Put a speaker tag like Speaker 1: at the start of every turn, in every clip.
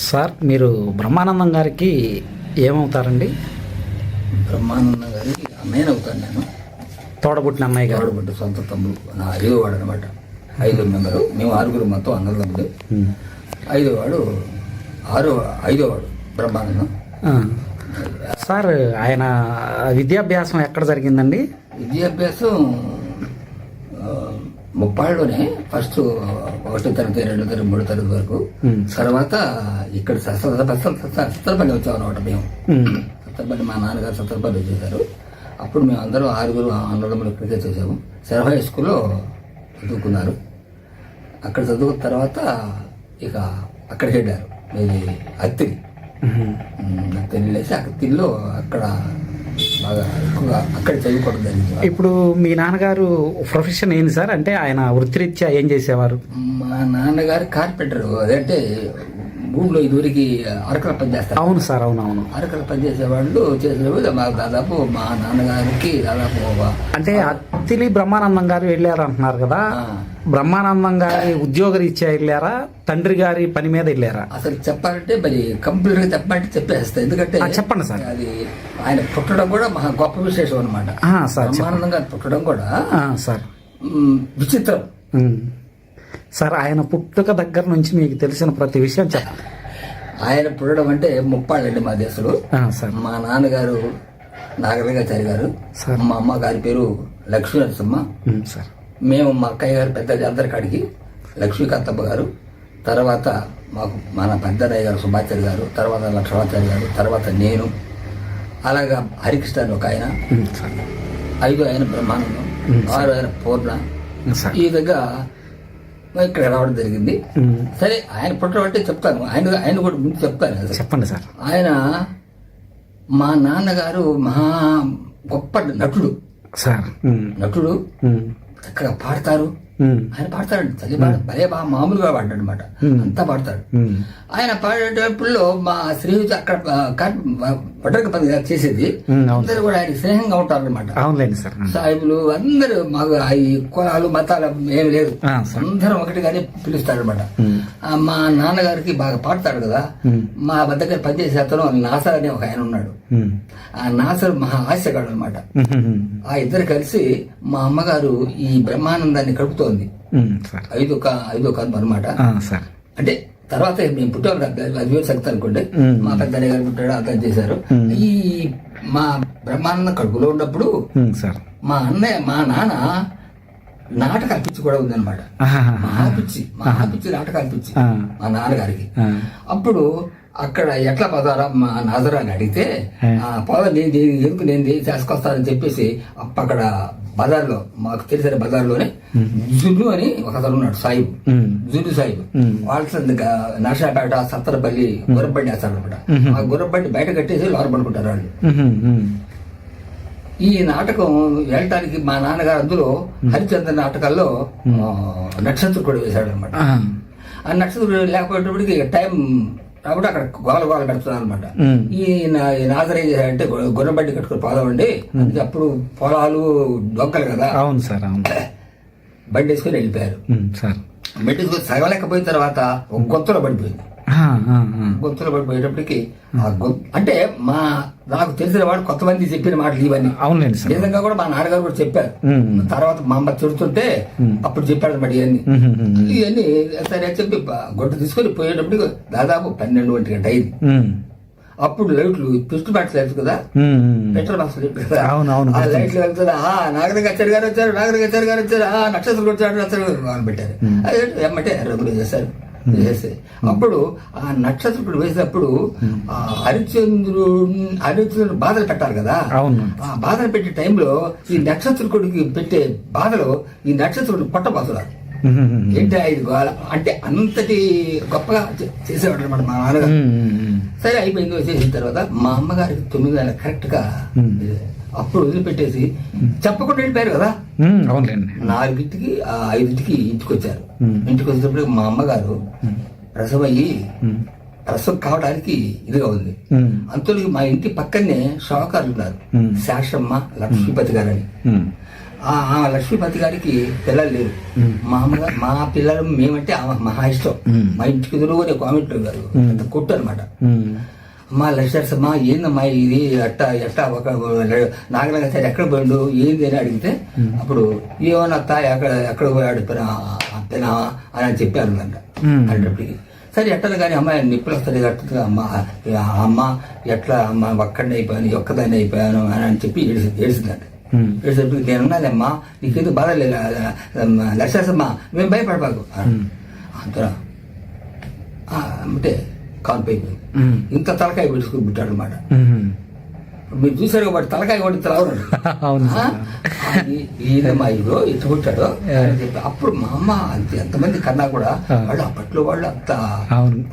Speaker 1: Sir మీరు బ్రహ్మానందం గారికి ఏమవుతారండి?
Speaker 2: బ్రహ్మానందం గారికి అన్నయ్య అవుతాను నేను.
Speaker 1: తోడబుట్టిన అన్నయ్య గారు.
Speaker 2: తోడబుట్టు సొంత తమ్ముడు, నా 5వ వాడు అనమాట. 5 మెంబరు, మేము 6 మొత్తం అన్నదమ్ముడు. 5వ వాడు 5వ వాడు బ్రహ్మానందం.
Speaker 1: సార్ ఆయన విద్యాభ్యాసం ఎక్కడ జరిగిందండి?
Speaker 2: విద్యాభ్యాసం ముప్పాళ్ళలోనే ఫస్ట్ 1వ తరగతి 2వ తరగతి 3వ తరగతి వరకు. తర్వాత ఇక్కడ సత్తరపల్లి వచ్చాం అనమాట మేము. సత్తరపల్లి మా నాన్నగారు సత్తరపల్లి వచ్చేసారు. అప్పుడు మేము అందరం 6 అన్నదమ్ములు ఇక్కడికే చేసాము. హై స్కూల్లో చదువుకున్నారు. అక్కడ చదువుకున్న తర్వాత ఇక అక్కడికి వెళ్ళారు. ఇది అత్తిలి వెళ్ళేసి అత్తిల్లో అక్కడ బాగా ఎక్కువగా అక్కడ చదువుకోవడం జరిగింది.
Speaker 1: ఇప్పుడు మీ నాన్నగారు ప్రొఫెషన్ ఏంది సార్? అంటే ఆయన వృత్తిరీత్యా ఏం చేసేవారు?
Speaker 2: మా నాన్నగారు కార్పెంటర్. అదంటే ఊళ్ళో ఇదివరకు అరకల పని చేస్తారు.
Speaker 1: అవును సార్, అవునవును.
Speaker 2: అరకల పని చేసేవాళ్ళు చేసేవాళ్ళు. మాకు దాదాపు మా నాన్నగారికి దాదాపు
Speaker 1: అంటే అత్తిలి బ్రహ్మానందం గారు వెళ్ళారు అంటున్నారు కదా, బ్రహ్మానందం గారి ఉద్యోగరీత్యా వెళ్ళారా, తండ్రి గారి పని మీద వెళ్ళారా?
Speaker 2: అసలు చెప్పాలంటే మరి కంప్లీట్ గా చెప్పాలంటే చెప్పేస్తా. ఎందుకంటే
Speaker 1: చెప్పండి సార్.
Speaker 2: అది ఆయన పుట్టడం కూడా మహా గొప్ప విశేషం అనమాట. బ్రహ్మానందం గారు పుట్టడం కూడా
Speaker 1: సార్
Speaker 2: విచిత్రం.
Speaker 1: సార్ ఆయన పుట్టుక దగ్గర నుంచి మీకు తెలిసిన ప్రతి విషయం చెప్పండి.
Speaker 2: ఆయన పుట్టడం అంటే ముప్పాళ్ళండి మా దేశంలో. మా నాన్నగారు నాగలింగాచారి గారు, మా అమ్మ గారి పేరు లక్ష్మీ నరసమ్మ. మేము మా అక్కయ్య గారు పెద్ద అందరి కాడికి లక్ష్మీకాంతమ్మ గారు, తర్వాత మాకు మన పెద్దయ్య గారు సుభాచారి గారు, తర్వాత లక్ష్మాచారి గారు, తర్వాత నేను, అలాగా హరికృష్ణ అని ఒక ఆయన, 5 ఆయన బ్రహ్మానందం, 6 ఆయన పూర్ణ. ఈ విధంగా ఇక్కడ రావడం జరిగింది. సరే, ఆయన పుట్టడం అంటే చెప్తాను. ఆయన కూడా ముందు చెప్తాను.
Speaker 1: చెప్పండి సార్.
Speaker 2: ఆయన మా నాన్నగారు మహా గొప్ప నటుడు సార్. నటుడు చక్కగా పాడతారు. ఆయన పాడతాడు. చలి భలే బాగా మామూలుగా పాడాడు అనమాట. అంతా పాడతాడు. ఆయన పాడేటప్పుడు మా శ్రీయుత అక్కడ పట్టక పని చేసేది. అందరూ కూడా ఆయన స్నేహంగా ఉంటారు అనమాట. సాయిబులు అందరూ మాకు ఈ కులాలు మతాలు ఏమి లేదు, అందరం ఒకటిగానే పిలుస్తాడు అనమాట. మా నాన్నగారికి బాగా పాడతాడు కదా. మా దగ్గర పనిచేసే అతను నాసర్ అనే ఒక ఆయన ఉన్నాడు. ఆ నాసర్ మహా ఆశగాడు అనమాట. ఆ ఇద్దరు కలిసి మా అమ్మగారు ఈ బ్రహ్మానందాన్ని కడుపుతోంది. 5వ కాదు అనమాట. అంటే తర్వాత మేము పుట్టాము 10 సంగతి అనుకోండి. మా పెద్దయ్య గారు పుట్టాడు, అర్థం చేశారు. ఈ మా బ్రహ్మానందం కడుపులో ఉన్నప్పుడు మా నాన్న నాటకాలు పిచ్చి కూడా ఉందన్నమాట. మహాపిచ్చి నాటకాలు పిచ్చి మా నాన్నగారికి. అప్పుడు అక్కడ ఎట్లా పదారా మా నాజరాన్ని అడిగితే, పదా నేను చేసుకొస్తానని చెప్పేసి అక్కడ బజార్లో, మాకు తెలిసిన బజార్లోనే జున్ను అని ఒక అతను ఉన్నాడు, సాయిబు, జున్ను సాయిబు. వాళ్ళ నర్సాపేట సత్తరపల్లి గుర్రబండి వేస్తాడు అనమాట. ఆ గుర్రబండి బయట కట్టేసి లోన పడుకుంటారు వాళ్ళు. ఈ నాటకం వెళ్ళటానికి మా నాన్నగారు అందులో హరిచంద్ర నాటకాల్లో నక్షత్రుడు వేశాడు అనమాట. ఆ నక్షత్రుడు లేకపోయేటప్పటికి టైం కాబట్టి అక్కడ గోల పెడుతున్నాను అనమాట. ఈ నాజర్ ఏం చేశాడంటే గుర్రబండి కట్టుకుని పోదామండి. అందుకే అప్పుడు పొలాలు డొక్కలు కదా. అవును సార్, అవును. బండి వేసుకుని వెళ్ళిపోయారు. బండి వేసుకుని సగలేకపోయిన తర్వాత ఒక గొంతులో పడిపోయింది. గొంతులో పడిపోయేటప్పటికి అంటే నాకు తెలిసిన వాడు కొంతమంది చెప్పిన మాటలు ఇవన్నీ. అవునండి. నిజంగా కూడా మా నాన్నగారు కూడా చెప్పారు. తర్వాత మా అమ్మ చెడుతుంటే అప్పుడు చెప్పాడు అనమాట ఇవన్నీ. సరే చెప్పి గొడ్డు తీసుకొని పోయేటప్పటికి దాదాపు 12 గంట అయింది. అప్పుడు లైట్లు పిస్ట్ బ్యాట్స్ లైట్స్ కదా, పెట్రోల్ బాక్స్ కదా, ఆ లైట్లు వెళ్తుందా, నాగరికాచారి గారు వచ్చారు, నాగరికాచారి గారు వచ్చారు, నక్షత్రం వచ్చారు పెట్టారు. అదే ఎమ్మటే రంగులు చేశారు. అప్పుడు ఆ నక్షత్రుడు వేసినప్పుడు హరిశ్చంద్రుడు బాధలు పెట్టాలి కదా. ఆ బాధలు పెట్టే టైంలో ఈ నక్షత్రుడికి పెట్టే బాధలో ఈ నక్షత్రుడు పొట్టబాతురాడు. ఏంటి ఇది అంటే అంతటి గొప్పగా చేసేవాడు అనమాట మా నాన్నగారు. సరే అయిపోయింది. చేసిన తర్వాత మా అమ్మగారికి 9 వేల కరెక్ట్ గా అప్పుడు వదిలిపెట్టేసి చెప్పకుండా వెళ్ళిపోయారు కదా. 4కి 5కి ఇంటికి వచ్చారు. ఇంటికి వచ్చేటప్పుడు మా అమ్మగారు ప్రసవం కావడానికి ఇదిగా ఉంది. అంతలో మా ఇంటి పక్కనే షావుకారులు ఉన్నారు, శాషమ్మ, లక్ష్మీపతి గారని. ఆ లక్ష్మీపతి గారికి పిల్లలు లేరు. మామూలుగా మా పిల్లలు మేమంటే మహా ఇష్టం. మా ఇంటికి ఎదురుగా కామెంట్ గారు కొట్టు అనమాట. మా లక్ష్మీ ఏందమ్మా ఇది ఎట్ట ఒక నాగలంగా సరే ఎక్కడ పోయిండు ఏంది అని అడిగితే అప్పుడు ఏమన్నా ఎక్కడ పోయాడు పినా అని చెప్పారు అంట. అనేటప్పటికి సరే ఎట్టలు కానీ అమ్మాయి నిప్పులు వస్తుంది కట్టుగా అమ్మ ఎట్లా అమ్మ ఒక్కడిని అయిపోయాను ఒక్కదాన్ని అయిపోయాను అని చెప్పి ఏడిసిందంట. ఏడిసేటప్పటికి నేనున్నానమ్మా నీకేందుకు బాధ లేదు లక్ష్మమ్మా మేము భయపడపాకు అంతరా అంటే కాన్పోయిపోయింది. ఇంత తలకాయ పెట్టుకుని పెట్టాడు అనమాట. మీరు చూసారు వాడు తలకాయ కొట్టి తలవడు ఈయనమ్మా ఇదో ఎత్తు పుట్టాడు అని చెప్పి అప్పుడు మా అమ్మ ఎంతమంది కన్నా కూడా వాళ్ళు అప్పట్లో వాళ్ళు అంత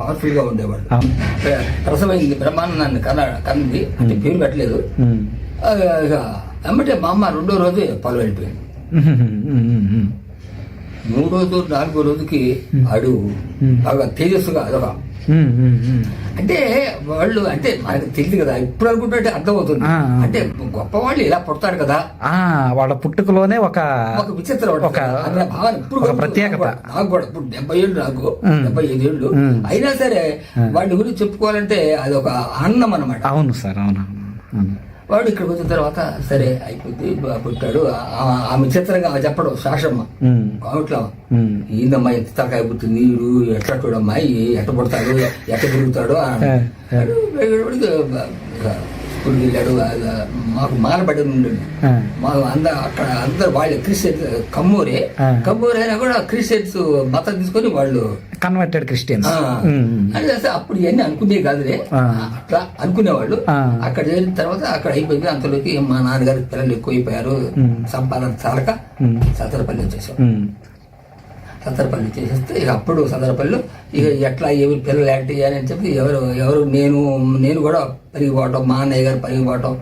Speaker 2: పవర్ఫుల్ గా ఉండేవాళ్ళు. ప్రసవైంది బ్రహ్మానందాన్ని కన్నది అంటే పేరు పెట్టలేదు. ఇక ఏమంటే మా అమ్మ 2వ రోజు పొలం వెళ్ళిపోయింది. 3వ రోజు 4వ రోజుకి అడుగు బాగా తేజస్సుగా అదొక అంటే వాళ్ళు అంటే మనకు తెలియదు కదా. ఇప్పుడు అనుకుంటే అర్థమవుతుంది. అంటే గొప్పవాళ్ళు ఇలా పుడతారు కదా
Speaker 1: వాళ్ళ పుట్టుకలోనే ఒక
Speaker 2: విచిత్రం భావన. ఇప్పుడు
Speaker 1: ప్రత్యేకత నాకు
Speaker 2: కూడా ఇప్పుడు 70 ఏళ్ళు నాకు 75 ఏళ్ళు అయినా సరే వాళ్ళ గురించి చెప్పుకోవాలంటే అది ఒక ఆనందం అన్నమాట.
Speaker 1: అవును సార్ అవును.
Speaker 2: వాడు ఇక్కడికి వచ్చిన తర్వాత సరే అయిపోయింది పుట్టాడు. ఆమె చిత్రంగా చెప్పడం శాషమ్మ కావట్లో ఏందమ్మా ఎంత తలకాయ పుట్టింది నీరు ఎట్లా చూడమ్మా ఎట్ట పుడతాడు ఎట్ట తిరుగుతాడు స్కూల్కి వెళ్ళాడు. మాకు మాలబడి ఉండేది. మాకు అక్కడ అందరు వాళ్ళు క్రిస్టియన్స్ కమ్మూరే అయినా కూడా క్రిస్టియన్స్ మతం తీసుకొని వాళ్ళు
Speaker 1: కన్వర్టెడ్ క్రిస్టియన్స్
Speaker 2: అని చేస్తే అప్పుడు ఇవన్నీ అనుకునే కాదులే అట్లా అనుకునేవాళ్ళు. అక్కడ చేరిన తర్వాత అక్కడ అయిపోయింది. అంతలోకి మా నాన్నగారికి పిల్లలు ఎక్కువైపోయారు. సంపాదన చాలక సత్తరపల్లి వచ్చేసాం. సత్తరపల్లి చేసేస్తే ఇక అప్పుడు సత్తరపల్లిలో ఇక ఎట్లా ఎవరి పిల్లలు ఏంటి అని చెప్పి ఎవరు నేను కూడా పరిగిపోవటం మా అన్నయ్య గారు పరిగిపోవటం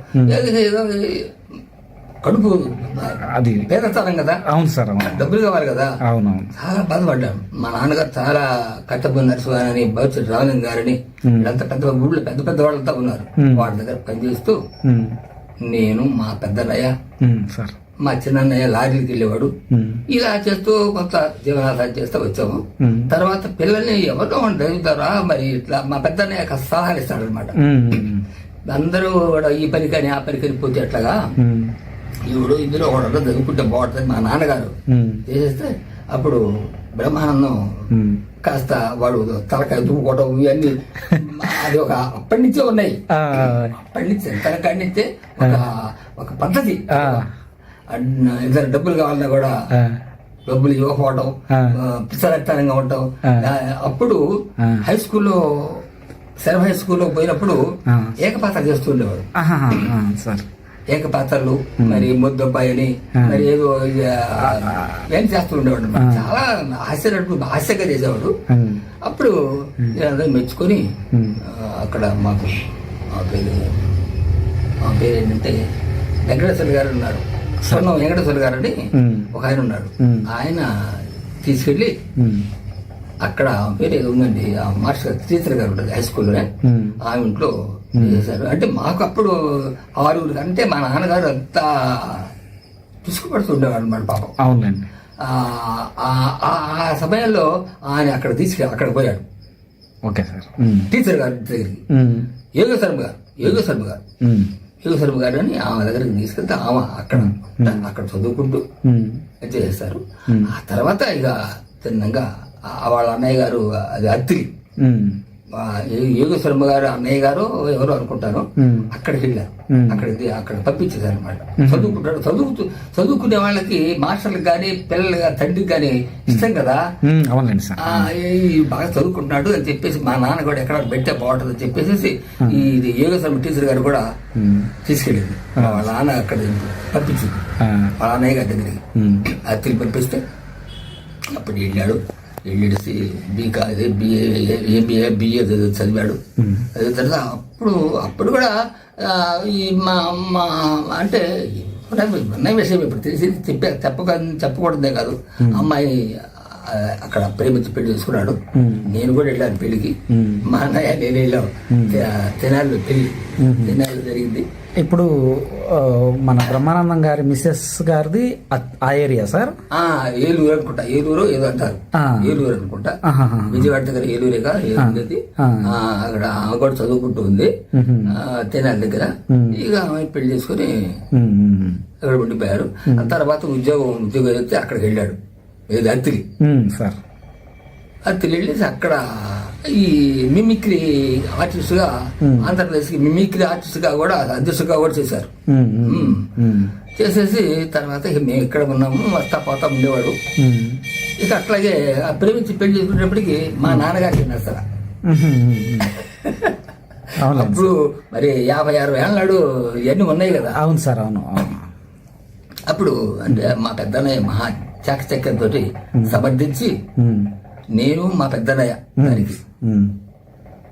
Speaker 2: ఏదో కడుపు అది పేదతనం కదా.
Speaker 1: అవును సార్
Speaker 2: డబ్బులు కావాలి కదా.
Speaker 1: అవునవును
Speaker 2: చాలా బాధపడ్డాను. మా నాన్నగారు చాలా కట్టబోని నరసింహారని భవిష్యత్ రావణం గారని వీళ్ళంతా పెద్ద ఊళ్ళో పెద్ద పెద్ద వాళ్ళంతా ఉన్నారు. వాళ్ళ దగ్గర పనిచేస్తూ నేను మా పెద్దన్నయ్య మా చిన్నయ్య లారీకి వెళ్ళేవాడు. ఇలా చేస్తూ కొంత జీవనాధారం చేస్తూ వచ్చాము. తర్వాత పిల్లల్ని ఎవరో చదువుతారా మరి ఇట్లా మా పెద్దన్నయ్య సలహా ఇస్తాడు అనమాట. అందరూ కూడా ఈ పని కానీ ఆ పని కానీ పోతే ఎట్లాగా ఇప్పుడు ఇందులో ఒకటి చదువుకుంటే బాగుంటుంది మా నాన్నగారు చేసేస్తే అప్పుడు బ్రహ్మానందం కాస్త వాడు తలకాయ దువ్వుకోవడం ఇవన్నీ అది ఒక అప్పటి నుంచే ఉన్నాయి. అప్పటి నుంచి తలకాడి నుంచే ఒక పద్ధతి. ఇద్దరు డబ్బులు కావాలన్నా కూడా డబ్బులు ఇవ్వకపోవడం పిసరక్తంగా ఉండటం. అప్పుడు హై స్కూల్లో సెలవు హై స్కూల్లో పోయినప్పుడు ఏకపాత్ర చేస్తూ ఉండేవాడు. ఏకపాత్రలు మరి ముద్దబ్బాయి అని మరి ఏదో ఏం చేస్తూ ఉండేవాడు. చాలా హాస్యంగా చేసేవాడు. అప్పుడు మెచ్చుకొని అక్కడ మాకు మా పేరు ఏంటంటే వెంకటేశ్వర గారు ఉన్నారు. స్వర్ణం వెంకటేశ్వర గారు అని ఒక ఆయన ఉన్నాడు. ఆయన తీసుకెళ్ళి అక్కడ పేరు ఏదో ఉందండి మాస్టర్ టీచర్ గారు ఉంటుంది హై స్కూల్లోనే ఆ ఇంట్లో చేశారు. అంటే మాకు అప్పుడు 6 అంటే మా నాన్నగారు అంతా తీసుకుపడుతుండేవాడు అనమాట పాపం.
Speaker 1: అవునండి.
Speaker 2: ఆ సమయంలో ఆయన అక్కడ పోయాడు.
Speaker 1: Okay sir.
Speaker 2: టీచర్ గారి దగ్గరికి యోగేశ్వరం గారు అని ఆమె దగ్గరికి తీసుకెళ్తే ఆమె అక్కడ చదువుకుంటూ చేస్తారు. ఆ తర్వాత ఇక తిన్నంగా వాళ్ళ అన్నయ్య గారు అది అత్తిలి యోగేశ్వరమ్మ గారు అన్నయ్య గారు ఎవరో అనుకుంటారు అక్కడికి వెళ్ళారు. అక్కడ పంపించేశారు అనమాట. చదువుకునే వాళ్ళకి మాస్టర్లకు కానీ పిల్లలు తండ్రికి కానీ ఇష్టం కదా. బాగా చదువుకుంటున్నాడు అని చెప్పేసి మా నాన్న కూడా ఎక్కడ పెట్టే బాగుంటుంది అని చెప్పేసి ఈ యోగేశ్వరమ్మ టీచర్ గారు కూడా తీసుకెళ్ళింది. వాళ్ళ నాన్న అక్కడ పంపించింది వాళ్ళ అన్నయ్య గారి దగ్గరికి. అత్తిలి పంపిస్తే అప్పుడు వెళ్ళాడు. వెళ్ళేసి బిఏ చదివాడు. అదే తర్వాత అప్పుడు కూడా ఈ మా అంటే విషయం ఇప్పుడు తెలిసి చెప్పకూడదే కాదు. అమ్మాయి అక్కడ ప్రేమించి పెళ్లి చేసుకున్నాడు. నేను కూడా వెళ్ళాను పెళ్లికి. మా అన్నయ్య నేను వెళ్ళాం. తెనాలి పెళ్లి తెనాలి జరిగింది.
Speaker 1: ఇప్పుడు మన బ్రహ్మానందం గారి మిస్సెస్ గారిది ఆ ఏరియా సార్?
Speaker 2: ఏలూరు అనుకుంటా, ఏలూరు ఏదో అంటారు, ఏలూరు అనుకుంటా. విజయవాడ దగ్గర ఏలూరేగా ఏది అక్కడ ఆమె కూడా చదువుకుంటూ ఉంది తెనాలి దగ్గర. ఇక ఆమె పెళ్లి చేసుకుని అక్కడ ఉండిపోయారు. ఆ తర్వాత ఉద్యోగం వెళ్తే అక్కడికి వెళ్ళాడు. ఏది అత్తిలి
Speaker 1: సార్.
Speaker 2: అత్తిలి వెళ్ళేసి అక్కడ ఈ మిమిక్రీ ఆర్టిస్ట్ గా ఆంధ్రప్రదేశ్ కి మిమిక్రీ ఆర్టిస్ట్ గా కూడా అధ్యక్షుడిగా కూడా చేశారు. చేసేసి తర్వాత ఇక మేము ఇక్కడ ఉన్నాము, వస్తా పోతా ఉండేవాడు. ఇక అట్లాగే ప్రేమించి పెళ్లి చేసుకునేప్పటికి మా నాన్నగారికి నచ్చరా. అప్పుడు మరి 50-60 ఏళ్ళ నాడు ఇవన్నీ ఉన్నాయి కదా.
Speaker 1: అవును సార్, అవును.
Speaker 2: అప్పుడు అంటే మా పెద్దన్నయ్య మహా చాకచక్యంతో సమర్థించి నేను మా పెద్దన్నయ్య దానికి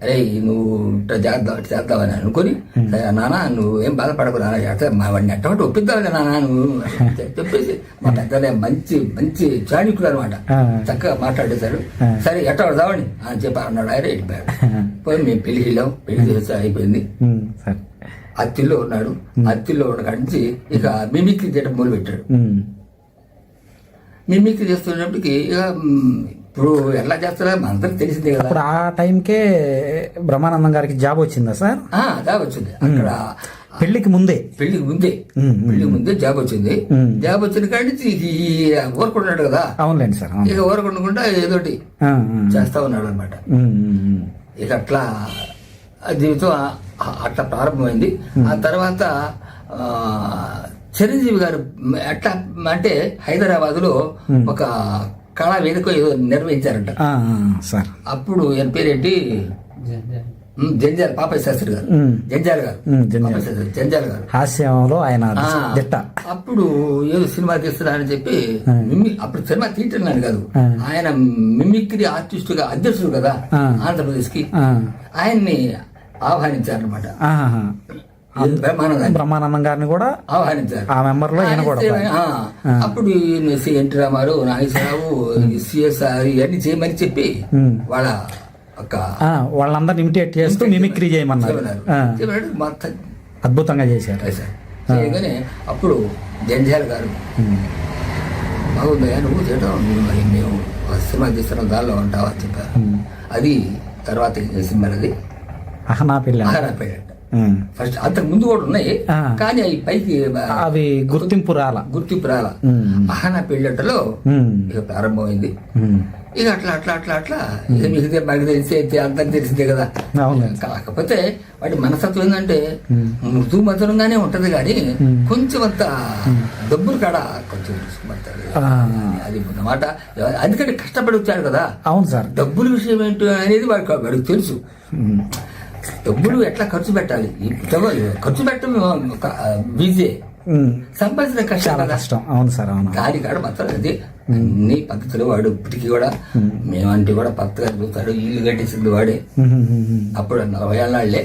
Speaker 2: అరే నువ్వు చేద్దామని అనుకుని, సరే నాన్న నువ్వేం బాధపడకు నాన్న చేస్తా మా వాడిని ఎట్టబట్టి ఒప్పిద్దామని నాన్న నువ్వు చెప్పేసి మా పెద్దన్నయ్య మంచి మంచి చాణికుడు అనమాట. చక్కగా మాట్లాడేశాడు. సరే ఎట్ట పడదామని అని చెప్పి అన్నాడు. ఆయన వెళ్ళిపోయాడు. పోయి మేము పెళ్లికి వెళ్ళాం. పెళ్లి చేసి అయిపోయింది. అత్తిల్లో ఉన్నాడు. అత్తిల్లో ఉన్న కాడి నుంచి ఇక మిమిక్రీ చేయడం మొదలు పెట్టాడు. మిమిక్రీ చేస్తున్నప్పటికి ఇక ఇప్పుడు ఎలా చేస్తారో అందరికి తెలిసిందే కదా.
Speaker 1: ఇప్పుడు ఆ టైంకే బ్రహ్మానందం గారికి జాబ్ వచ్చిందా సార్?
Speaker 2: జాబ్ వచ్చింది. అక్కడ
Speaker 1: పెళ్లికి ముందే
Speaker 2: జాబ్ వచ్చింది. జాబ్ వచ్చిన కాడి నుంచి ఊరుకుంటున్నాడు కదా.
Speaker 1: అవునులేండి సార్.
Speaker 2: ఇక ఊరుకుండకుండా ఏదోటి చేస్తా ఉన్నాడు అనమాట. ఇక అట్లా జీవితం అట్లా ప్రారంభమైంది. ఆ తర్వాత చిరంజీవి గారు ఎట్లా అంటే హైదరాబాద్ లో ఒక కళా వేదిక ఏదో నిర్వహించారంట
Speaker 1: సార్.
Speaker 2: అప్పుడు ఆయన పేరేంటి, జంజాల పాపయ్య శాస్త్రి గారు, జంజాల గారు
Speaker 1: హాస్యంలో ఆయన దిట్ట.
Speaker 2: అప్పుడు ఏదో సినిమా తీస్తున్నా అని చెప్పి అప్పుడు సినిమా తీయటం కాదు, ఆయన మిమిక్రీ ఆర్టిస్ట్ గా అధ్యక్షుడు కదా ఆంధ్రప్రదేశ్ కి, ఆయన్ని ఆహ్వానించారనమాట.
Speaker 1: బ్రహ్మానందం గారిని కూడా
Speaker 2: ఆహ్వానించారు.
Speaker 1: ఆ మెంబర్ లో
Speaker 2: అప్పుడు ఎన్టీ రామారావు, నాగేశ్వరరావు, సిఎస్ఆర్ ఇవన్నీ చేయమని చెప్పి
Speaker 1: వాళ్ళందరిని ఇమిటేట్ చేస్తూ మిమిక్రీ చేయమన్నారు. అద్భుతంగా చేశారు.
Speaker 2: చేయగానే అప్పుడు జంజాల గారు బాగుందయ్యా నువ్వు చేయడం, మేము సినిమా తీస్తున్నాం దానిలో ఉంటావా అని చెప్పారు. అది తర్వాత సినిమా అది
Speaker 1: అహనా పెళ్ళి.
Speaker 2: ఫస్ట్ అంతకు ముందు కూడా ఉన్నాయి కానీ అవి పైకి
Speaker 1: అవి గుర్తింపు రాల.
Speaker 2: అహనా పెళ్ళంటలో ఇక ప్రారంభమైంది. ఇక అట్లా అట్లా అట్లా అట్లా ఇక మిగతా మాకు తెలిసి అంతా తెలిసిందే కదా. కాకపోతే వాటి మనస్తత్వం ఏంటంటే మృదు మధురంగానే ఉంటది కానీ కొంచెం అంత డబ్బులు కాడ కొంచెం చూసుకుపడతాడు. అది అన్నమాట. అందుకని కష్టపడి వచ్చాడు కదా.
Speaker 1: అవును సార్.
Speaker 2: డబ్బుల విషయం ఏంటో అనేది వాడికి తెలుసు. డబ్బులు ఎట్లా ఖర్చు పెట్టాలి, ఖర్చు పెట్టడం బిజీ, సంపాదించిన కష్టం.
Speaker 1: అవును సార్, అవును.
Speaker 2: దాని కాడ మాత్రం అది అన్ని పద్ధతులు వాడు ఇప్పటికీ కూడా మేమంటే కూడా పద్ధతిగా చూస్తాడు. ఇల్లు కట్టించింది వాడే. అప్పుడు 40 ఏళ్ళ నాళ్లే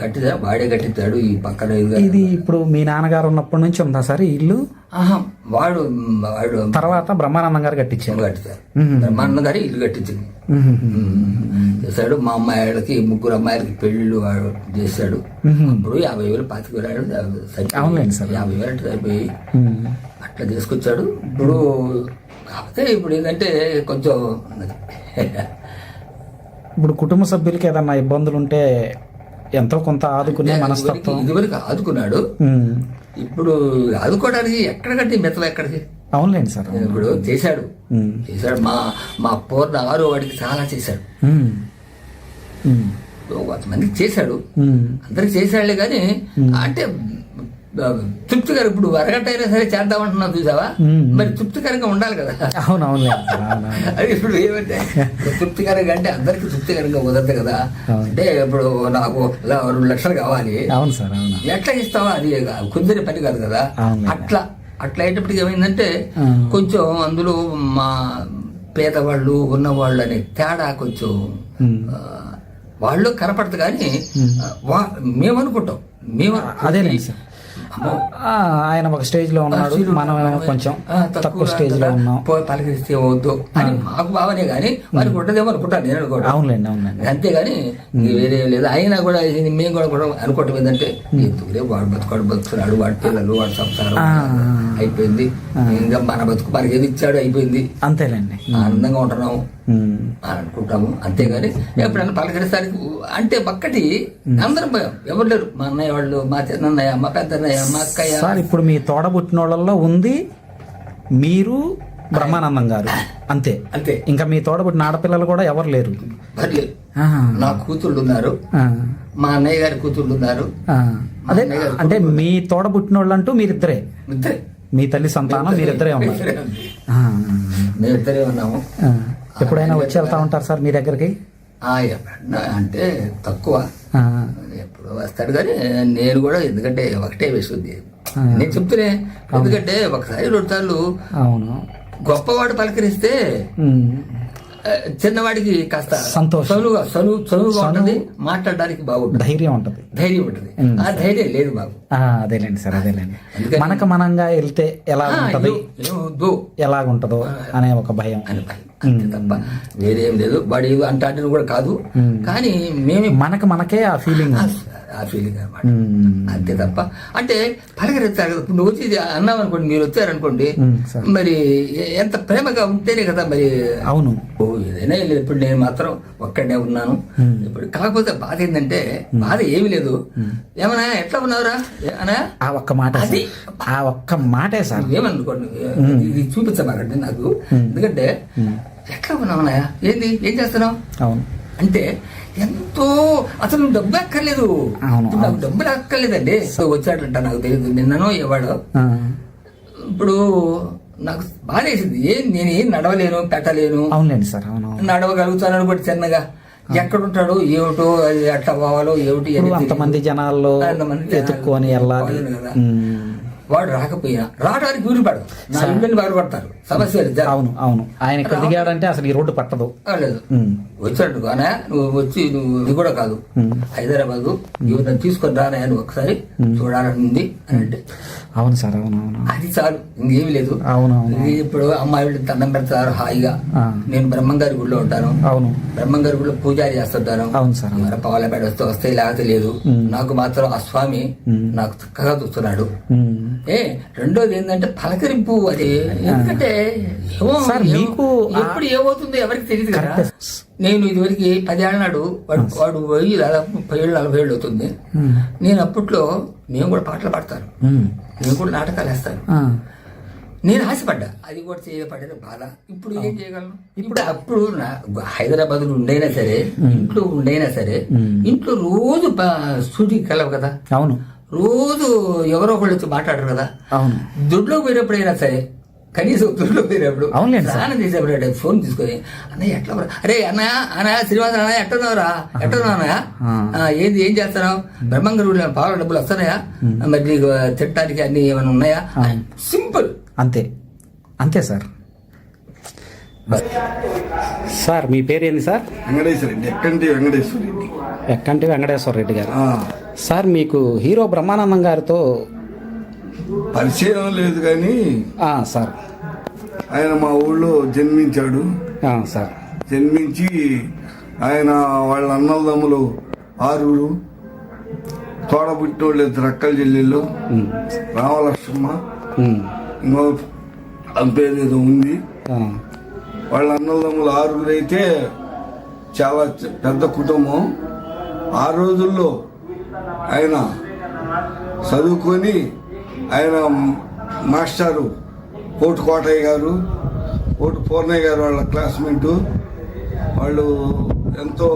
Speaker 2: కట్టించాడు, వాడే కట్టించాడు. ఈ పక్కన
Speaker 1: ఇది ఇప్పుడు మీ నాన్నగారు ఉన్నప్పటి నుంచి ఉందా సార్ ఈ ఇల్లు?
Speaker 2: వాడు
Speaker 1: తర్వాత బ్రహ్మానందం గారు కట్టించారు.
Speaker 2: బ్రహ్మానందం గారు ఇల్లు కట్టించింది చేశాడు. మా అమ్మాయిలకి 3 అమ్మాయిలకి పెళ్లిళ్ళు వాడు చేశాడు. అప్పుడు 50,000 25,000
Speaker 1: అవునండి సార్,
Speaker 2: 50,000 సరిపోయి అట్లా తీసుకొచ్చాడు. ఇప్పుడు కాకపోతే ఇప్పుడు ఏంటంటే కొంచెం
Speaker 1: ఇప్పుడు కుటుంబ సభ్యులకి ఏదన్నా ఇబ్బందులు ఉంటే ఎంతో కొంత ఆదుకునే మనస్తత్వం.
Speaker 2: ఇదివరకు ఆదుకున్నాడు, ఇప్పుడు ఆదుకోవడానికి ఎక్కడికంటే మెత్తలు ఎక్కడికి.
Speaker 1: అవునులేండి సార్.
Speaker 2: ఇప్పుడు చేశాడు. మా పూర్ణ 6వ వాడికి చాలా చేశాడు. కొంతమందికి చేశాడు, అందరికి చేశాడులే కానీ అంటే తృప్తికర. ఇప్పుడు అరగంట అయినా సరే చేద్దామంటున్నావు చూసావా, మరి తృప్తికరంగా ఉండాలి కదా.
Speaker 1: అవునవును.
Speaker 2: అది ఇప్పుడు ఏమంటే తృప్తికరంగా అంటే అందరికి తృప్తికరంగా కుదరదు కదా. అంటే ఇప్పుడు నాకు 2 లక్షలు కావాలి,
Speaker 1: అవును సార్, అవును,
Speaker 2: ఎట్లా ఇస్తావా, అది కుదిరే పని కాదు కదా. అట్లా అయ్యేటప్పటికి ఏమైందంటే కొంచెం అందులో మా పేదవాళ్ళు ఉన్నవాళ్ళు అనే తేడా కొంచెం వాళ్ళు కనపడదు కానీ మేము అనుకుంటాం మేము
Speaker 1: అదేనండి సార్. ఆయన ఒక స్టేజ్ లో ఉన్నాడు, మనం కొంచెం తక్కువ స్టేజ్ లో ఉన్నాం.
Speaker 2: పలకరిస్తే వద్దు అని మాకు భావనే గానీ వారికి ఉంటదేమో అనుకుంటాను నేను అనుకోవడం.
Speaker 1: అవునండి.
Speaker 2: అంతేగాని వేరే లేదు. అయినా కూడా మేము కూడా అనుకోవటం ఏంటంటే ఎందుకులే వాడు బతుకుతున్నాడు, వాడి పిల్లలు వాడి సంసారం అయిపోయింది, ఇంకా మన బతుకు మనకి ఏది ఇచ్చాడు అయిపోయింది,
Speaker 1: అంతేలేండి,
Speaker 2: ఆనందంగా ఉంటున్నాము అని అనుకుంటాము. అంతేగాని ఎప్పుడైనా పలకరిస్తానికి అంటే పక్కటి అందరం పోయాం, ఎవరు లేరు. మా అన్నయ్య వాళ్ళు, మా చిన్నయ్య, మా పెద్దన్నయ్య, మా అక్కయ్య.
Speaker 1: సార్ ఇప్పుడు మీ తోడబుట్టిన వాళ్ళల్లో ఉంది మీరు, బ్రహ్మానందం గారు, అంతే. ఇంకా మీ తోడబుట్టిన ఆడపిల్లలు కూడా ఎవరు లేరు.
Speaker 2: నా కూతుళ్ళు ఉన్నారు, మా అన్నయ్య గారి కూతుళ్ళు ఉన్నారు.
Speaker 1: అదే అంటే మీ తోడబుట్టిన వాళ్ళు అంటూ మీరిద్దరే, మీ తల్లి సంతానం మీరిద్దరే ఉన్నారు.
Speaker 2: మేమిద్దరే ఉన్నాము.
Speaker 1: ఎప్పుడైనా వచ్చి వెళ్తా ఉంటారు సార్ మీ దగ్గరికి?
Speaker 2: అంటే తక్కువ, ఎప్పుడు వస్తాడు కానీ నేను కూడా, ఎందుకంటే ఒకటే విషయం నేను చెప్తూనే, ఎందుకంటే ఒకసారి 2 సార్లు గొప్పవాడు పలకరిస్తే చిన్నవాడికి కాస్త చదువుగా ఉంటుంది, మాట్లాడడానికి బాగుంటుంది, ధైర్యం ఉంటుంది. ఆ ధైర్యం లేదు బాబు.
Speaker 1: అదేలేండి సార్, అదేలేండి. మనకు మనంగా వెళ్తే ఎలా ఉంటది, ఎలాగుంటదో అనే ఒక భయం
Speaker 2: అంతే తప్ప వేరేం లేదు. వాడు అంటాడని కూడా కాదు, కానీ మేము
Speaker 1: మనకే ఆ ఫీలింగ్
Speaker 2: అనమాట. అంతే తప్ప అంటే పలకరిస్తారు కదా. నువ్వు వచ్చి అన్నావు అనుకోండి, మీరు వచ్చారనుకోండి, మరి ఎంత ప్రేమగా ఉంటేనే కదా మరి.
Speaker 1: అవును,
Speaker 2: ఏదైనా లేదు. ఇప్పుడు నేను మాత్రం ఒక్కడే ఉన్నాను. ఇప్పుడు కాకపోతే బాధ ఏంటంటే, బాధ ఏమి లేదు. ఏమన్నా ఎట్లా ఉన్నావురా అనా,
Speaker 1: ఆ ఒక్క మాట, అది ఆ ఒక్క మాటే సార్.
Speaker 2: ఏమనుకోండి, ఇది చూపించమాకండి నాకు. ఎందుకంటే ఎట్లా ఉన్నావునా, ఏంది, ఏం చేస్తున్నావు అంటే ఎంతో, అసలు డబ్బు ఎక్కర్లేదు, నాకు డబ్బులు ఎక్కర్లేదండి. వచ్చాడంట, నాకు తెలియదు, నిన్ననో ఇవాడు. ఇప్పుడు నాకు బాధేసింది, నేనేం నడవలేను, పెట్టలేను.
Speaker 1: అవునండి సార్,
Speaker 2: నడవగలుగుతాను అనుకోండి చిన్నగా. ఎక్కడుంటాడు, ఏమిటో, అది ఎట్లా పోవాలో ఏమిటి,
Speaker 1: అంతమంది జనాల్లో ఎత్తుక్కొని వెళ్ళాలి.
Speaker 2: వాడు రాకపోయినా రావడానికి వీలుపడదు, నా ఇళ్ళని బాధపడతారు, సమస్య.
Speaker 1: అవును, ఆయన ఇక్కడ దిగాడంటే అసలు ఈ రోడ్డు పట్టదు.
Speaker 2: లేదు, వచ్చాడు కానా, నువ్వు వచ్చి నువ్వు ఇది కూడా కాదు, హైదరాబాద్ నన్ను తీసుకొని రానా, నువ్వు ఒకసారి చూడాలని అని అంటే.
Speaker 1: అవును సార్,
Speaker 2: అది చాలు, ఇంకేమి లేదు. ఇప్పుడు అమ్మాయి దండం పెడతారు హాయిగా. నేను బ్రహ్మంగారి గుడిలో ఉంటాను, బ్రహ్మంగారి గుడిలో పూజారి చేస్తుంటాను. మరి పావులపేట వస్తే లేకపోతే లేదు. నాకు మాత్రం ఆ స్వామి నాకు చక్కగా చూస్తున్నాడు. రెండోది ఏంటంటే పలకరింపు, అది ఎందుకంటే ఎప్పుడు ఏమవుతుందో ఎవరికి తెలియదు కదా. నేను ఇదివరకు 10 ఏళ్ళ నాడు వాడు పోయి దాదాపు 30 ఏళ్ళు 40 ఏళ్ళు అవుతుంది. నేను అప్పట్లో మేము కూడా పాటలు పాడతాను, నేను కూడా నాటకాలు వేస్తాను. నేను ఆశపడ్డా, అది కూడా చేయబడ్డది బాధ. ఇప్పుడు ఏం చేయగలను? అప్పుడు హైదరాబాద్ ఉండైనా సరే, ఇంట్లో ఉండైనా సరే, ఇంట్లో రోజు షూటింగ్ కలవు కదా. అవును, రోజు ఎవరో ఒకళ్ళు వచ్చి మాట్లాడరు కదా. అవును, దొడ్లోకి పోయినప్పుడైనా సరే, కనీసం దొడ్లో పోయినప్పుడు స్నానం చేసేప్పుడు ఫోన్ తీసుకొని, అన్నయ్య ఎట్లా, అరే అన్నయ్య శ్రీనివాస అన్నయ్య ఎట్టున్నావురా, ఎట్టున్నావు ఏంది, ఏం చేస్తున్నావు, బ్రహ్మంగారు పాల డబ్బులు వస్తున్నాయా, మరి నీకు తిట్టడానికి అన్ని ఏమైనా ఉన్నాయా, సింపుల్.
Speaker 1: అంతే సార్. సార్ మీ పేరు ఏంది సార్? ఎక్కంటి వెంకటేశ్వర రెడ్డి గారు. సార్ మీకు హీరో బ్రహ్మానందం గారితో
Speaker 3: పరిచయం లేదు కానీ
Speaker 1: సార్
Speaker 3: ఆయన మా ఊళ్ళో జన్మించాడు.
Speaker 1: సార్
Speaker 3: జన్మించి ఆయన వాళ్ళ అన్నదమ్ములు 6 తోడబుట్టినోళ్ళు 2 అక్కల చెల్లెళ్ళు, రామలక్ష్మ, ఇంకో పేరు ఏదో ఉంది. వాళ్ళ అన్నదమ్ములు 6 అయితే చాలా పెద్ద కుటుంబం. ఆ రోజుల్లో ఆయన చదువుకొని, ఆయన మాస్టారు కోటు కోటయ్య గారు, కోటు పూర్ణయ్య గారు వాళ్ళ క్లాస్మేటు. వాళ్ళు ఎంతో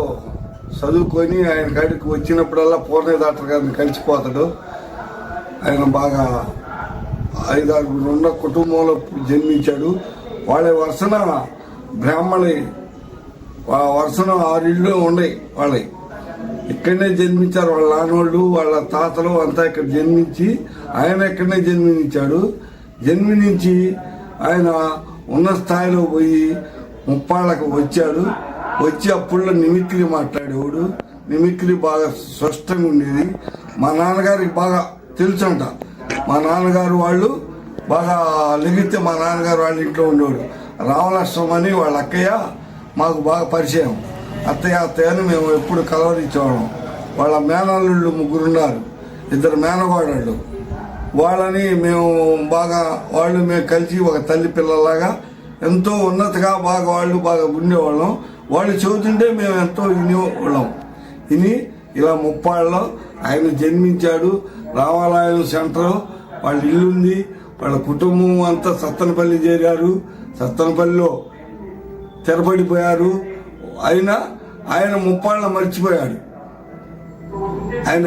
Speaker 3: చదువుకొని ఆయన కాడికి వచ్చినప్పుడల్లా పూర్ణయ్య డాక్టర్ గారిని కలిసిపోతాడు. ఆయన బాగా 5-6 ఉన్న కుటుంబంలో జన్మించాడు. వాళ్ళ వరుసన బ్రాహ్మణి వరుసన 6 ఇళ్ళు ఉన్నాయి వాళ్ళవి. ఇక్కడనే జన్మించారు వాళ్ళ నాన్నోళ్ళు, వాళ్ళ తాతలు అంతా ఇక్కడ జన్మించి, ఆయన ఇక్కడనే జన్మించాడు. జన్మించి ఆయన ఉన్న స్థాయిలో పోయి 30 వచ్చాడు. వచ్చి అప్పుల్లో మిమిక్రీ మాట్లాడేవాడు. మిమిక్రీ బాగా స్పష్టంగా ఉండేది. మా నాన్నగారికి బాగా తెలుసంట. మా నాన్నగారు వాళ్ళు బాగా లెగితే మా నాన్నగారు వాళ్ళ ఇంట్లో ఉండేవాడు. రామలక్ష్మం అని వాళ్ళ అక్కయ్య మాకు బాగా పరిచయం. అత్తయ్య అని మేము ఎప్పుడు కలవరించేవాళ్ళం. వాళ్ళ మేనల్లుళ్ళు 3 ఉన్నారు, 2 మేనగోడళ్ళు. వాళ్ళని మేము బాగా మేము కలిసి ఒక తల్లి పిల్లలాగా ఎంతో ఉన్నతగా వాళ్ళు బాగా ఉండేవాళ్ళం. వాళ్ళు చెబుతుంటే మేము ఎంతో వినేవాళ్ళం. విని ఇలా ముప్పాళ్ళలో ఆయన జన్మించాడు. రామాలయం సెంటర్ వాళ్ళ ఇల్లు ఉంది. వాళ్ళ కుటుంబం అంతా సత్తెనపల్లి చేరారు. సత్తెనపల్లిలో తెరపడిపోయారు. అయినా ఆయన ముప్పాళ్ళ మర్చిపోయాడు. ఆయన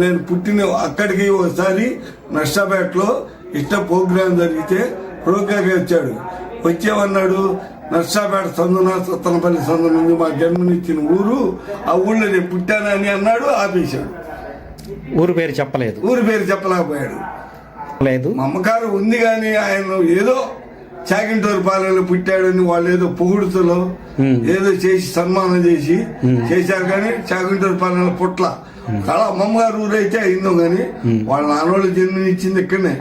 Speaker 3: నేను పుట్టిన అక్కడికి ఒకసారి నర్సాపేటలో ప్రోగ్రాం జరిగితే ప్రోగ్రాంకి వచ్చాడు. వచ్చేవన్నాడు, నర్సాపేట సందున సత్తెనపల్లి సందు నుండి మా జన్మనిచ్చిన ఊరు, ఆ ఊళ్ళో నేను పుట్టానని అన్నాడు. ఆపేశాడు.
Speaker 1: ఊరు పేరు చెప్పలేదు.
Speaker 3: ఊరి పేరు చెప్పలేకపోయాడు.
Speaker 1: లేదు,
Speaker 3: మా అమ్మగారు ఉంది కానీ ఆయన ఏదో చాకింటూరు పాలెంలో పుట్టాడని వాళ్ళు ఏదో పొగుడుతులో ఏదో చేసి సన్మానం చేశారు కానీ చాకింటూరు పాలెంలో పుట్ల అలా అమ్మగారు ఊరైతే అయిందో కానీ వాళ్ళ నాన్నోళ్ళు జన్మనిచ్చింది ఇక్కడనే.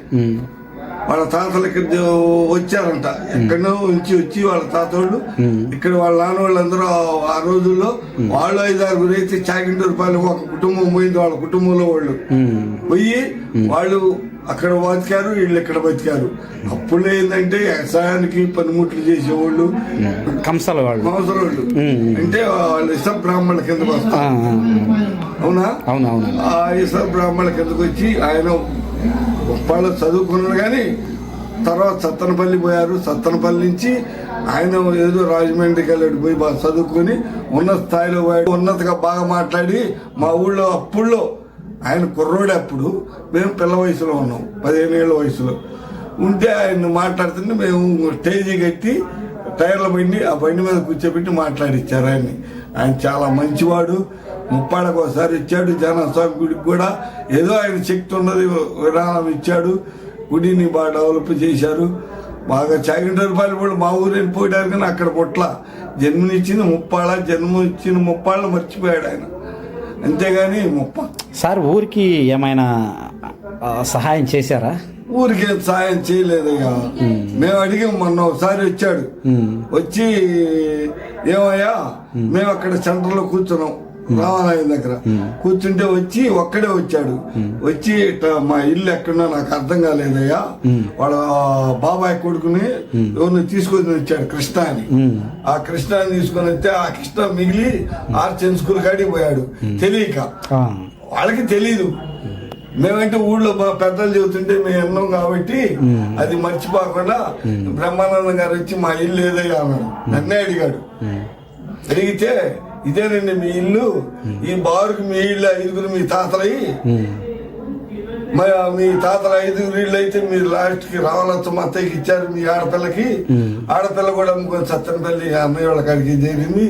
Speaker 3: వాళ్ళ తాతలు ఇక్కడ వచ్చారంట. ఎక్కడో వచ్చి వాళ్ళ తాతోళ్ళు ఇక్కడ వాళ్ళ నాన్నోళ్ళు అందరూ ఆ రోజుల్లో వాళ్ళు 5-6 అయితే చాకింటూరు పాలెం ఒక కుటుంబం పోయింది. వాళ్ళ కుటుంబంలో వాళ్ళు పోయి వాళ్ళు అక్కడ బతికారు, వీళ్ళు ఇక్కడ బతికారు. అప్పుడు ఏంటంటే వ్యవసాయానికి పనిముట్లు చేసేవాళ్ళు
Speaker 1: కంసాల వాళ్ళు
Speaker 3: అంటే వాళ్ళు ఇస బ్రాహ్మణుల కిందకు వస్తారు. అవునా?
Speaker 1: అవునవును.
Speaker 3: ఆ ఇస బ్రాహ్మణుల కిందకు వచ్చి ఆయన గొప్పలు చదువుకున్నాడు కానీ తర్వాత సత్తెనపల్లి పోయారు. సత్తెనపల్లి నుంచి ఆయన ఏదో రాజమండ్రికి వెళ్ళాడు. పోయి బాగా చదువుకొని ఉన్నత స్థాయిలో పోయాడు. ఉన్నతగా బాగా మాట్లాడి మా ఊళ్ళో అప్పుల్లో ఆయన కుర్రోడే. అప్పుడు మేము పిల్ల వయసులో ఉన్నాం, 15 ఏళ్ళ వయసులో ఉంటే ఆయన మాట్లాడుతుంటే మేము స్టేజీ కట్టి టైర్ల బండి, ఆ బండి మీద కూర్చోబెట్టి మాట్లాడిచ్చారు ఆయన్ని. ఆయన చాలా మంచివాడు. ముప్పాళ్ళకు ఒకసారి ఇచ్చాడు. జనస్వామి గుడికి కూడా ఏదో ఆయన శక్తి ఉన్నది విరాళం ఇచ్చాడు. గుడిని బాగా డెవలప్ చేశారు. బాగా చాకింటూరు పాలెం కూడా మా ఊరు వెళ్ళిపోయారు కానీ అక్కడ పుట్ల జన్మనిచ్చింది ముప్పాళ్ళ మర్చిపోయాడు ఆయన. అంతేగాని
Speaker 1: సార్ ఊరికి ఏమైనా సహాయం చేశారా?
Speaker 3: ఊరికి సహాయం చేయలేదయ్యా. మేము అడిగాం. మొన్న ఒకసారి వచ్చాడు. వచ్చి ఏమయ్యా మేము అక్కడ సెంటర్లో కూర్చున్నాం రామాలయం దగ్గర కూర్చుంటే వచ్చి ఒక్కడే వచ్చాడు. వచ్చి మా ఇల్లు ఎక్కడో నాకు అర్థం కాలేదయ్యా, వాళ్ళ బాబాయ్ కొడుకుని ఎవరిని తీసుకొని వచ్చాడు కృష్ణ అని. ఆ కృష్ణని తీసుకొని వస్తే ఆ కృష్ణ మిగిలి ఆర్చన్ స్కూల్ కాడికి పోయాడు. తెలియక వాళ్ళకి తెలీదు. మేమంటే ఊళ్ళో పెద్దలు చెబుతుంటే మేము విన్నాం కాబట్టి అది మర్చిపోకుండా బ్రహ్మానందం గారు వచ్చి మా ఇల్లు ఏదయ్యా అన్నాడు. నన్నే అడిగాడు. అడిగితే ఇదేనండి మీ ఇల్లు, ఈ బారుకు మీ ఇల్లు 5 మీ తాతలయి, మీ తాతల 5 ఇళ్ళు అయితే మీరు లాస్ట్ కి రావలత్తం అత్తయ్యకి ఇచ్చారు. మీ ఆడపిల్లకి, ఆడపిల్ల కూడా అమ్ముకొని సత్తెనపల్లి అన్నయ్య వాళ్ళ కాడికి చేరింది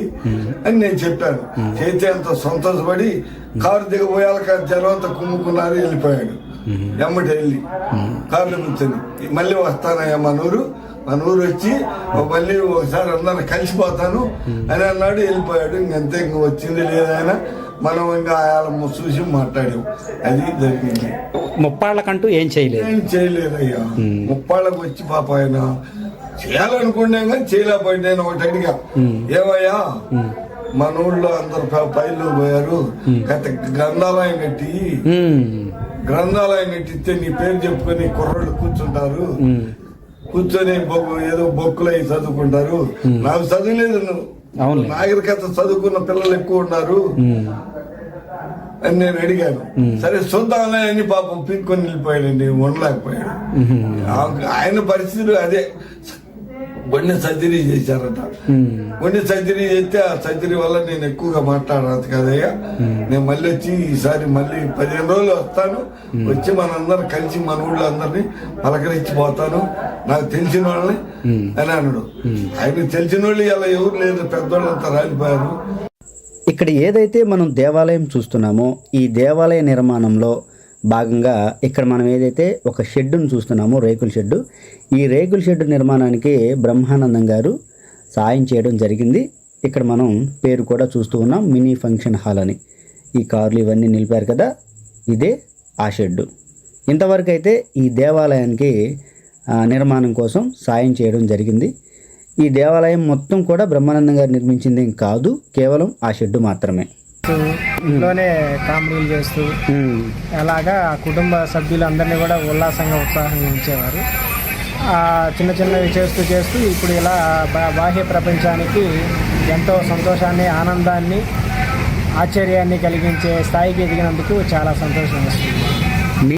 Speaker 3: అని నేను చెప్పాను. చేస్తే అంత సంతోషపడి కారు దిగబోయాక జనంతా కుమ్ముకున్నారు. వెళ్ళిపోయాడు. ఎమ్మటి వెళ్ళి కారులో కూర్చొని మళ్ళీ వస్తానయ్యా మన ఊరు వచ్చి మళ్ళీ ఒకసారి అందరిని కలిసిపోతాను అని అన్నాడు. వెళ్ళిపోయాడు. ఇంకంతే ఇంక వచ్చింది లేదాయన. మనం ఇంకా ఆయన చూసి మాట్లాడాం. అది జరిగింది.
Speaker 1: ముప్పాళ్ళకంటూ ఏం
Speaker 3: చేయలేదయ్యా. ముప్పాళ్ళకు వచ్చి పాప ఆయన చేయాలనుకున్నాం కానీ చేయలేకపోయి. నేను ఒకటి అడిగా, ఏమయ్యా మన ఊళ్ళో అందరు పైలు పోయారు, గ్రంథాలయం కట్టిస్తే నీ పేరు చెప్పుకొని కుర్రోళ్ళు కూర్చుంటారు, కూర్చొని ఏదో బొక్కులు అయి చదువుకుంటారు. నాకు చదువులేదు. నాగరికత చదువుకున్న పిల్లలు ఎక్కువ ఉన్నారు అని నేను అడిగాను. సరే చూద్దాంలే అని పాపం పీక్కొని వెళ్ళిపోయాడండి. ఉండలేకపోయాడు. ఆయన పరిస్థితులు అదే. గుండె సర్జరీ చేశారట. గుండె సర్జరీ చేస్తే ఆ సర్జరీ వల్ల నేను ఎక్కువగా మాట్లాడరాదు కదయ్యా. నేను మళ్ళీ వచ్చి ఈసారి మళ్ళీ 15 రోజులు వస్తాను. వచ్చి మనందరం కలిసి మన ఊళ్ళో అందరినీ పలకరించిపోతాను, నాకు తెలిసిన వాళ్ళని అని అన్నాడు. ఆయన తెలిసిన వాళ్ళు ఇలా ఎవరు లేదు, పెద్దోళ్ళంతా రాలిపోయారు.
Speaker 4: ఇక్కడ ఏదైతే మనం దేవాలయం చూస్తున్నామో ఈ దేవాలయ నిర్మాణంలో భాగంగా ఇక్కడ మనం ఏదైతే ఒక షెడ్డును చూస్తున్నామో, రేకుల షెడ్డు, ఈ రేకుల షెడ్డు నిర్మాణానికి బ్రహ్మానందం గారు సాయం చేయడం జరిగింది. ఇక్కడ మనం పేరు కూడా చూస్తూ ఉన్నాం, మినీ ఫంక్షన్ హాల్ అని. ఈ కార్లు ఇవన్నీ నిలిపారు కదా, ఇదే ఆ షెడ్డు. ఇంతవరకు అయితే ఈ దేవాలయానికి నిర్మాణం కోసం సాయం చేయడం జరిగింది. ఈ దేవాలయం మొత్తం కూడా బ్రహ్మానందం గారు నిర్మించింది ఏం కాదు, కేవలం ఆ షెడ్డు మాత్రమే.
Speaker 5: ఇంట్లోనే కామెడీలు చేస్తూ అలాగా ఆ కుటుంబ సభ్యులందరినీ కూడా ఉల్లాసంగా ఉత్సాహంగా ఉంచేవారు. చిన్న చిన్నవి చేస్తూ చేస్తూ ఇప్పుడు ఇలా బాహ్య ప్రపంచానికి ఎంతో సంతోషాన్ని, ఆనందాన్ని, ఆశ్చర్యాన్ని కలిగించే స్థాయికి ఎదిగినందుకు చాలా సంతోషం వస్తుంది.